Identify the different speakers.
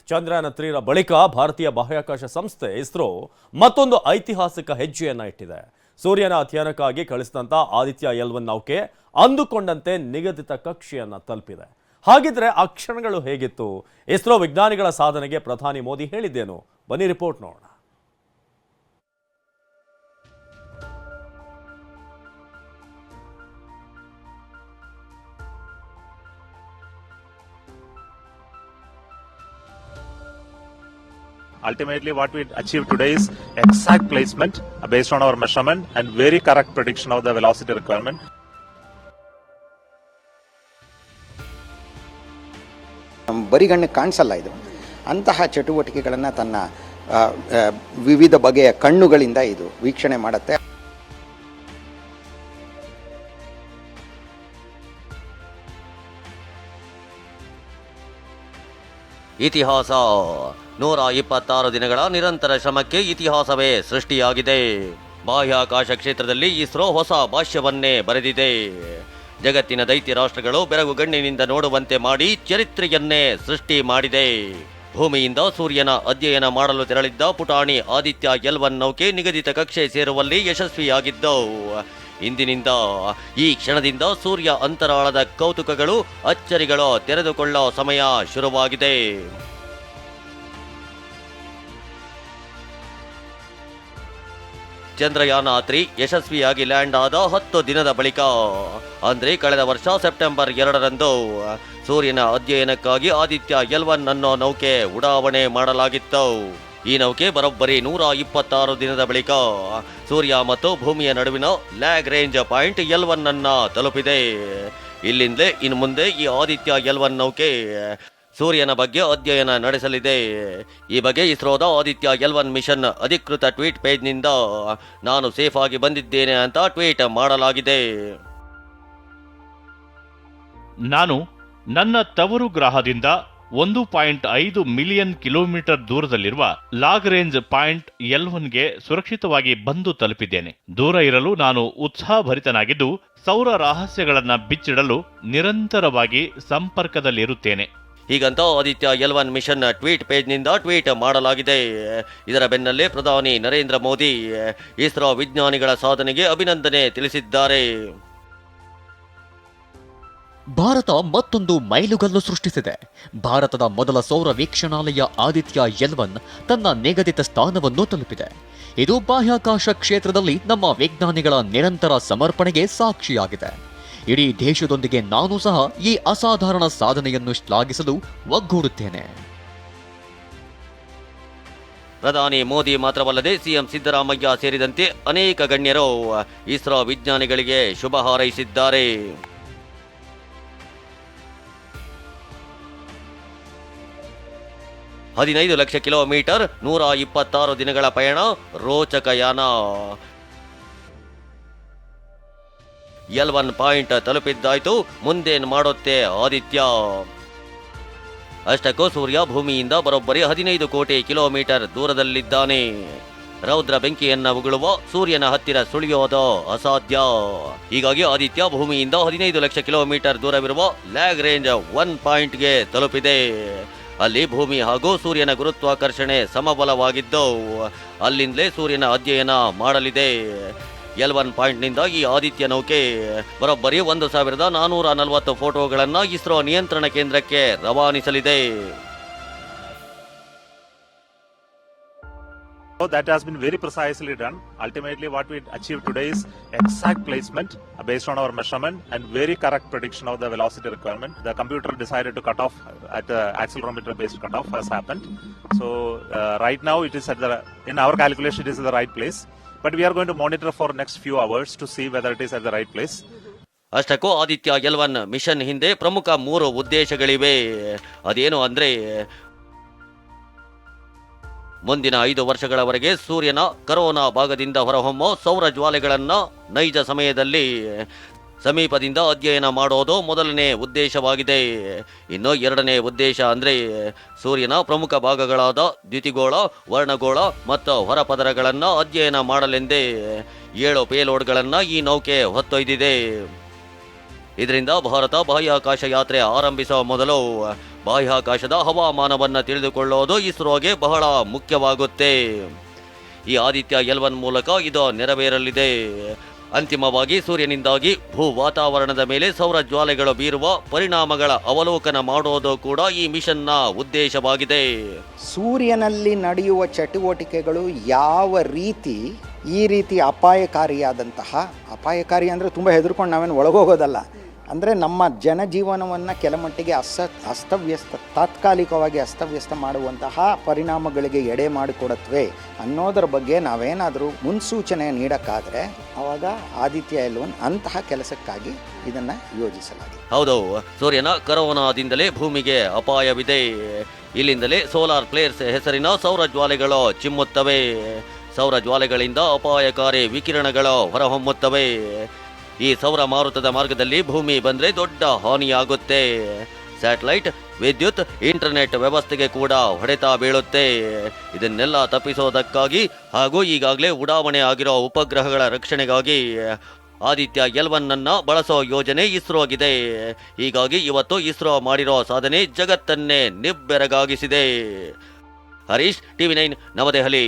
Speaker 1: ಚಂದ್ರಯಾನ-3 ಬಳಿಕ ಭಾರತೀಯ ಬಾಹ್ಯಾಕಾಶ ಸಂಸ್ಥೆ ಇಸ್ರೋ ಮತ್ತೊಂದು ಐತಿಹಾಸಿಕ ಹೆಜ್ಜೆಯನ್ನ ಇಟ್ಟಿದೆ. ಸೂರ್ಯನ ಅಧ್ಯಯನಕ್ಕಾಗಿ ಕಳಿಸಿದಂತ ಆದಿತ್ಯ L1 ನೌಕೆ ಅಂದುಕೊಂಡಂತೆ ನಿಗದಿತ ಕಕ್ಷೆಯನ್ನ ತಲುಪಿದೆ. ಹಾಗಿದ್ರೆ ಆ ಕ್ಷಣಗಳು ಹೇಗಿತ್ತು? ಇಸ್ರೋ ವಿಜ್ಞಾನಿಗಳ ಸಾಧನೆಗೆ ಪ್ರಧಾನಿ ಮೋದಿ ಹೇಳಿದ್ದೇನು? ಬನ್ನಿ ರಿಪೋರ್ಟ್ ನೋಡೋಣ.
Speaker 2: Ultimately, what we achieved today is exact placement based on our measurement and very correct prediction of the velocity requirement.
Speaker 3: ಬರಿಗಣ್ಣಿಗೆ ಕಾಣಿಸಲ್ಲ ಇದು. ಅಂತಹ ಚಟುವಟಿಕೆಗಳನ್ನು ತನ್ನ ವಿವಿಧ ಬಗೆಯ ಕಣ್ಣುಗಳಿಂದ ಇದು ವೀಕ್ಷಣೆ ಮಾಡುತ್ತೆ.
Speaker 4: ಇತಿಹಾಸ 126 ದಿನಗಳ ನಿರಂತರ ಶ್ರಮಕ್ಕೆ ಇತಿಹಾಸವೇ ಸೃಷ್ಟಿಯಾಗಿದೆ. ಬಾಹ್ಯಾಕಾಶ ಕ್ಷೇತ್ರದಲ್ಲಿ ಇಸ್ರೋ ಹೊಸ ಭಾಷ್ಯವನ್ನೇ ಬರೆದಿದೆ. ಜಗತ್ತಿನ ದೈತ್ಯ ರಾಷ್ಟ್ರಗಳು ಬೆರಗುಗಣ್ಣಿನಿಂದ ನೋಡುವಂತೆ ಮಾಡಿ ಚರಿತ್ರೆಯನ್ನೇ ಸೃಷ್ಟಿ ಮಾಡಿದೆ. ಭೂಮಿಯಿಂದ ಸೂರ್ಯನ ಅಧ್ಯಯನ ಮಾಡಲು ತೆರಳಿದ್ದ ಪುಟಾಣಿ ಆದಿತ್ಯ L1 ನೌಕೆ ನಿಗದಿತ ಕಕ್ಷೆ ಸೇರುವಲ್ಲಿ ಯಶಸ್ವಿಯಾಗಿದ್ದು, ಇಂದಿನಿಂದ ಈ ಕ್ಷಣದಿಂದ ಸೂರ್ಯ ಅಂತರಾಳದ ಕೌತುಕಗಳು ಅಚ್ಚರಿಗಳು ತೆರೆದುಕೊಳ್ಳೋ ಸಮಯ ಶುರುವಾಗಿದೆ. ಚಂದ್ರಯಾನ-3 ಯಶಸ್ವಿಯಾಗಿ ಲ್ಯಾಂಡ್ ಆದ 10 ದಿನದ ಬಳಿಕ ಅಂದ್ರೆ ಕಳೆದ ವರ್ಷ ಸೆಪ್ಟೆಂಬರ್ 2ರಂದು ಸೂರ್ಯನ ಅಧ್ಯಯನಕ್ಕಾಗಿ ಆದಿತ್ಯ L1 ಅನ್ನೋ ನೌಕೆ ಉಡಾವಣೆ ಮಾಡಲಾಗಿತ್ತು. ಈ ನೌಕೆ ಬರೋಬ್ಬರಿ 126 ದಿನದ ಬಳಿಕ ಸೂರ್ಯ ಮತ್ತು ಭೂಮಿಯ ನಡುವಿನ ಲ್ಯಾಗ್ರೇಂಜ್ ಪಾಯಿಂಟ್ L1 ಅನ್ನ ತಲುಪಿದೆ. ಇಲ್ಲಿಂದಲೇ ಇನ್ನು ಮುಂದೆ ಈ ಆದಿತ್ಯ L1 ನೌಕೆ ಸೂರ್ಯನ ಬಗ್ಗೆ ಅಧ್ಯಯನ ನಡೆಸಲಿದೆ. ಈ ಬಗ್ಗೆ ಇಸ್ರೋದ ಆದಿತ್ಯ L1 ಮಿಷನ್ ಅಧಿಕೃತ ಟ್ವೀಟ್ ಪೇಜ್ನಿಂದ ನಾನು ಸೇಫ್ ಆಗಿ ಬಂದಿದ್ದೇನೆ ಅಂತ ಟ್ವೀಟ್ ಮಾಡಲಾಗಿದೆ.
Speaker 5: ನಾನು ನನ್ನ ತವರು ಗ್ರಹದಿಂದ 1.5 ಮಿಲಿಯನ್ ಕಿಲೋಮೀಟರ್ ದೂರದಲ್ಲಿರುವ ಲಾಗ್ರೇಂಜ್ ಪಾಯಿಂಟ್ L1ಗೆ ಸುರಕ್ಷಿತವಾಗಿ ಬಂದು ತಲುಪಿದ್ದೇನೆ. ದೂರ ಇರಲು ನಾನು ಉತ್ಸಾಹಭರಿತನಾಗಿದ್ದು ಸೌರ ರಹಸ್ಯಗಳನ್ನು ಬಿಚ್ಚಿಡಲು ನಿರಂತರವಾಗಿ ಸಂಪರ್ಕದಲ್ಲಿರುತ್ತೇನೆ.
Speaker 4: ಹೀಗಂತ ಆದಿತ್ಯ L1 ಮಿಷನ್ ಟ್ವೀಟ್ ಪೇಜ್ನಿಂದ ಟ್ವೀಟ್ ಮಾಡಲಾಗಿದೆ. ಇದರ ಬೆನ್ನಲ್ಲೇ ಪ್ರಧಾನಿ ನರೇಂದ್ರ ಮೋದಿ ಇಸ್ರೋ ವಿಜ್ಞಾನಿಗಳ ಸಾಧನೆಗೆ ಅಭಿನಂದನೆ ತಿಳಿಸಿದ್ದಾರೆ.
Speaker 6: ಭಾರತ ಮತ್ತೊಂದು ಮೈಲುಗಲ್ಲು ಸೃಷ್ಟಿಸಿದೆ. ಭಾರತದ ಮೊದಲ ಸೌರ ವೀಕ್ಷಣಾಲಯ ಆದಿತ್ಯ L1 ತನ್ನ ನಿಗದಿತ ಸ್ಥಾನವನ್ನು ತಲುಪಿದೆ. ಇದು ಬಾಹ್ಯಾಕಾಶ ಕ್ಷೇತ್ರದಲ್ಲಿ ನಮ್ಮ ವಿಜ್ಞಾನಿಗಳ ನಿರಂತರ ಸಮರ್ಪಣೆಗೆ ಸಾಕ್ಷಿಯಾಗಿದೆ. ಇಡೀ ದೇಶದೊಂದಿಗೆ ನಾನು ಸಹ ಈ ಅಸಾಧಾರಣ ಸಾಧನೆಯನ್ನು ಶ್ಲಾಘಿಸಲು ಒಗ್ಗೂಡುತ್ತೇನೆ.
Speaker 4: ಪ್ರಧಾನಿ ಮೋದಿ ಮಾತ್ರವಲ್ಲದೆ ಸಿಎಂ ಸಿದ್ದರಾಮಯ್ಯ ಸೇರಿದಂತೆ ಅನೇಕ ಗಣ್ಯರು ಇಸ್ರೋ ವಿಜ್ಞಾನಿಗಳಿಗೆ ಶುಭ ಹಾರೈಸಿದ್ದಾರೆ. $15 ಲಕ್ಷ ಕಿಲೋಮೀಟರ್ 126 ದಿನಗಳ ಪಯಣ ರೋಚಕ ಯಾನ. L1 ಪಾಯಿಂಟ್ ತಲುಪಿದ್ದಾಯ್ತು, ಮುಂದೇನು ಮಾಡುತ್ತೆ ಆದಿತ್ಯ? ಅಷ್ಟಕ್ಕೂ ಸೂರ್ಯ ಭೂಮಿಯಿಂದ ಬರೋಬ್ಬರಿ 15 ಕೋಟಿ ಕಿಲೋಮೀಟರ್ ದೂರದಲ್ಲಿದ್ದಾನೆ. ರೌದ್ರ ಬೆಂಕಿಯನ್ನ ಉಗುಳುವ ಸೂರ್ಯನ ಹತ್ತಿರ ಸುಳಿಯೋದು ಅಸಾಧ್ಯ. ಹೀಗಾಗಿ ಆದಿತ್ಯ ಭೂಮಿಯಿಂದ 15 ಲಕ್ಷ ಕಿಲೋಮೀಟರ್ ದೂರವಿರುವ ಲ್ಯಾಗ್ರೇಂಜ್ 1 ಪಾಯಿಂಟ್ಗೆ ತಲುಪಿದೆ. ಅಲ್ಲಿ ಭೂಮಿ ಹಾಗೂ ಸೂರ್ಯನ ಗುರುತ್ವಾಕರ್ಷಣೆ ಸಮಬಲವಾಗಿದ್ದು ಅಲ್ಲಿಂದಲೇ ಸೂರ್ಯನ ಅಧ್ಯಯನ ಮಾಡಲಿದೆ. L1 ಪಾಯಿಂಟ್ನಿಂದ ಈ ಆದಿತ್ಯ ನೌಕೆ ಬರೋಬ್ಬರಿ 1440 ಫೋಟೋಗಳನ್ನು ಇಸ್ರೋ ನಿಯಂತ್ರಣ ಕೇಂದ್ರಕ್ಕೆ ರವಾನಿಸಲಿದೆ.
Speaker 2: So that has been very precisely done. Ultimately, what we achieved today is exact placement based on our measurement and very correct prediction of the velocity requirement. The computer decided to cut off at the accelerometer based cutoff has happened. So right now it is in our calculation it is at the right place. But we are going to monitor for next few hours to see whether it is at the right place.
Speaker 4: ಅಷ್ಟಕ್ಕೂ Aditya L1 mission ಹಿಂದೆ ಪ್ರಮುಖ 3 ಉದ್ದೇಶಗಳಿವೆ. ಅದೇನು ಅಂದ್ರೆ, ಮುಂದಿನ 5 ವರ್ಷಗಳವರೆಗೆ ಸೂರ್ಯನ corona ಭಾಗದಿಂದ ಹೊರಹೊಮ್ಮೋ ಸೌರ ಜ್ವಾಲೆಗಳನ್ನು ನೈಜ ಸಮಯದಲ್ಲಿ ಸಮೀಪದಿಂದ ಅಧ್ಯಯನ ಮಾಡೋದು ಮೊದಲನೇ ಉದ್ದೇಶವಾಗಿದೆ. ಇನ್ನು ಎರಡನೇ ಉದ್ದೇಶ ಅಂದರೆ ಸೂರ್ಯನ ಪ್ರಮುಖ ಭಾಗಗಳಾದ ದ್ಯುತಿಗೋಳ, ವರ್ಣಗೋಳ ಮತ್ತು ಹೊರಪದರಗಳನ್ನು ಅಧ್ಯಯನ ಮಾಡಲೆಂದೇ 7 ಪೇಲೋಡ್ಗಳನ್ನು ಈ ನೌಕೆ ಹೊತ್ತೊಯ್ದಿದೆ. ಇದರಿಂದ ಭಾರತ ಬಾಹ್ಯಾಕಾಶ ಯಾತ್ರೆ ಆರಂಭಿಸುವ ಮೊದಲು ಬಾಹ್ಯಾಕಾಶದ ಹವಾಮಾನವನ್ನು ತಿಳಿದುಕೊಳ್ಳೋದು ಇಸ್ರೋಗೆ ಬಹಳ ಮುಖ್ಯವಾಗುತ್ತೆ. ಈ ಆದಿತ್ಯ L1 ಮೂಲಕ ಇದು ನೆರವೇರಲಿದೆ. ಅಂತಿಮವಾಗಿ ಸೂರ್ಯನಿಂದಾಗಿ ಭೂ ವಾತಾವರಣದ ಮೇಲೆ ಸೌರ ಜ್ವಾಲೆಗಳು ಬೀರುವ ಪರಿಣಾಮಗಳ ಅವಲೋಕನ ಮಾಡೋದು ಕೂಡ ಈ ಮಿಷನ್ನ ಉದ್ದೇಶವಾಗಿದೆ.
Speaker 3: ಸೂರ್ಯನಲ್ಲಿ ನಡೆಯುವ ಚಟುವಟಿಕೆಗಳು ಯಾವ ರೀತಿ ಈ ರೀತಿ ಅಪಾಯಕಾರಿ ಅಂದರೆ ತುಂಬ ಹೆದರ್ಕೊಂಡು ನಾವೇನು ಒಳಗೋಗೋದಲ್ಲ, ಅಂದರೆ ನಮ್ಮ ಜನಜೀವನವನ್ನು ಕೆಲಮಟ್ಟಿಗೆ ತಾತ್ಕಾಲಿಕವಾಗಿ ಅಸ್ತವ್ಯಸ್ತ ಮಾಡುವಂತಹ ಪರಿಣಾಮಗಳಿಗೆ ಎಡೆ ಮಾಡಿಕೊಡುತ್ತವೆ ಅನ್ನೋದರ ಬಗ್ಗೆ ನಾವೇನಾದರೂ ಮುನ್ಸೂಚನೆ ನೀಡೋಕ್ಕಾದರೆ ಆವಾಗ ಆದಿತ್ಯ L1 ಅಂತಹ ಕೆಲಸಕ್ಕಾಗಿ ಇದನ್ನು ಯೋಜಿಸಲಾಗಿದೆ.
Speaker 4: ಹೌದು, ಸೂರ್ಯನ ಕರೋನಾದಿಂದಲೇ ಭೂಮಿಗೆ ಅಪಾಯವಿದೆ. ಇಲ್ಲಿಂದಲೇ ಸೋಲಾರ್ ಪ್ಲೇಯರ್ಸ್ ಹೆಸರಿನ ಸೌರ ಜ್ವಾಲೆಗಳು ಚಿಮ್ಮುತ್ತವೆ. ಸೌರ ಜ್ವಾಲೆಗಳಿಂದ ಅಪಾಯಕಾರಿ ವಿಕಿರಣಗಳು ಹೊರಹೊಮ್ಮುತ್ತವೆ. ಈ ಸೌರ ಮಾರುತದ ಮಾರ್ಗದಲ್ಲಿ ಭೂಮಿ ಬಂದರೆ ದೊಡ್ಡ ಹಾನಿಯಾಗುತ್ತೆ. ಸ್ಯಾಟಲೈಟ್, ವಿದ್ಯುತ್, ಇಂಟರ್ನೆಟ್ ವ್ಯವಸ್ಥೆಗೆ ಕೂಡ ಹೊಡೆತ ಬೀಳುತ್ತೆ. ಇದನ್ನೆಲ್ಲ ತಪ್ಪಿಸೋದಕ್ಕಾಗಿ ಹಾಗೂ ಈಗಾಗಲೇ ಉಡಾವಣೆ ಆಗಿರೋ ಉಪಗ್ರಹಗಳ ರಕ್ಷಣೆಗಾಗಿ ಆದಿತ್ಯ L1 ಅನ್ನ ಬಳಸೋ ಯೋಜನೆ ಇಸ್ರೋಗಿದೆ. ಹೀಗಾಗಿ ಇವತ್ತು ಇಸ್ರೋ ಮಾಡಿರೋ ಸಾಧನೆ ಜಗತ್ತನ್ನೇ ನಿಬ್ಬೆರಗಾಗಿಸಿದೆ. ಹರೀಶ್, TV9 ನವದೆಹಲಿ.